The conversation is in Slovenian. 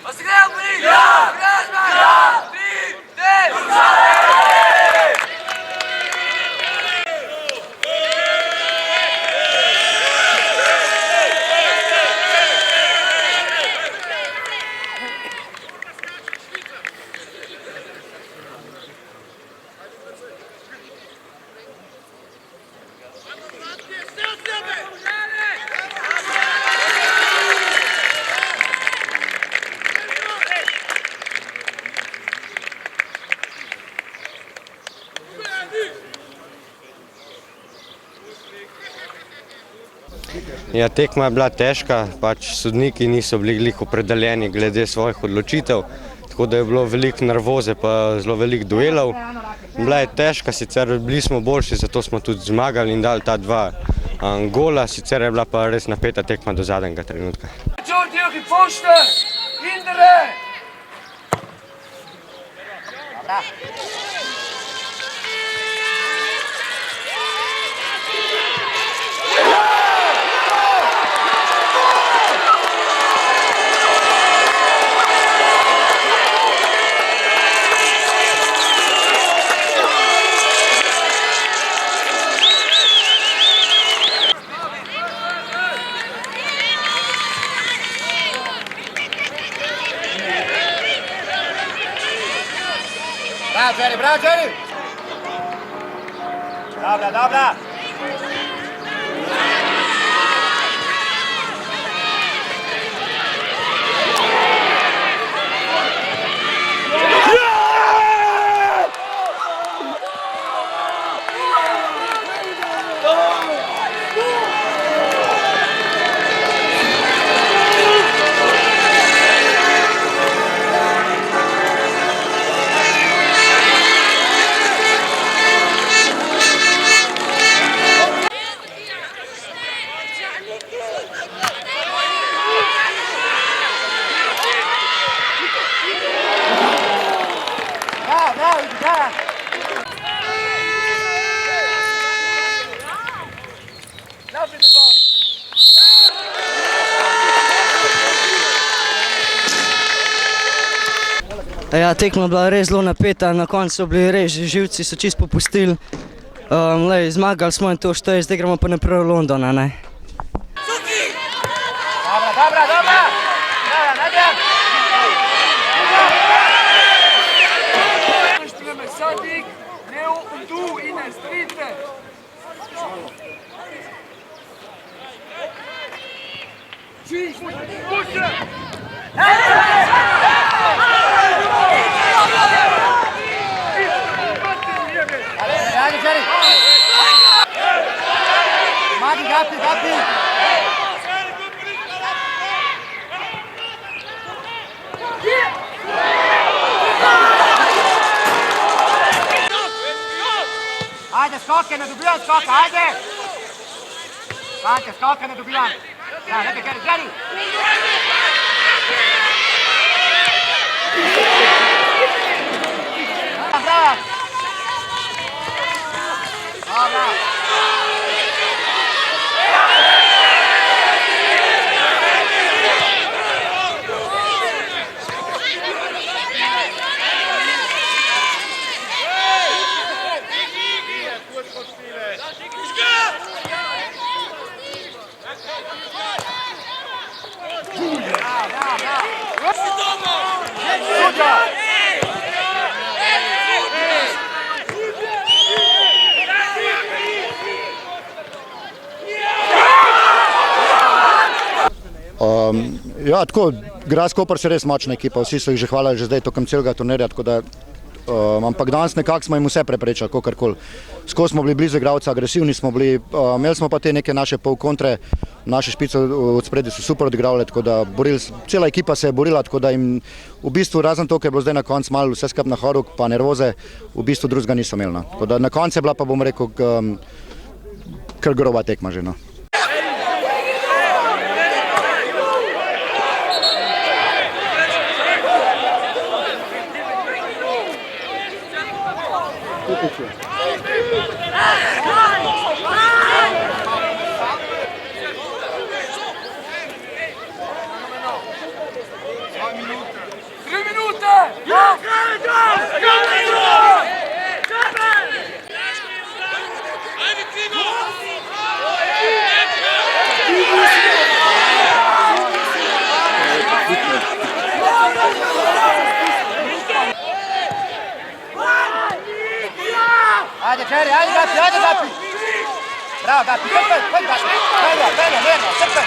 Was se grejo, Bri? Ja! Grasman! Ja! Bri! Dej! Ja, tekma je bila težka, pač sodniki niso bili glih opredeljeni glede svojih odločitev, tako da je bilo veliko nervoze pa zelo veliko duelov. Bila je težka, sicer bili smo boljši, zato smo tudi zmagali in dali ta dva gola, sicer je bila pa res napeta tekma do zadnjega trenutka. Bravo, Jerry, bravo, Jerry! Dobra, dobra! Ja, tekma bila res zelo napeta, na koncu so bili res, živci so čisto popustili. Zmagali smo in to šteje, zdaj gremo pa naprej v London, ne? Dobra, dobra, dobra! Dobra, Nadja! Magi, gapi, gapi! Ajde, skoke, ne dobivam skoka, ajde! Ajde, skoke, ne dobivam! Ja, lepi, Geri, Geri! Bravo! Dobra! Ja, tako, Graz Koper se res močna ekipa, vsi so jih že hvalili že zdaj tokom celega turnirja, tako da, ampak danes nekako smo jim vse preprečali, kakorkoli. Skozi smo bili blizu igralca, agresivni smo bili, imeli smo pa te neke naše polkontre, naše špice od spredi so super odigravali, tako da cela ekipa se je borila, tako da jim v bistvu razen to, ker je bilo zdaj na koncu malo vse skupaj na horuk, pa nervoze, v bistvu drugega niso imeli. No. Tako da na koncu je bila pa, bom rekel, kar groba tekma že. No. Jerry, ajde Gapi. Bravo Gapi, pet Gapi. Pelja, mirno, srpet.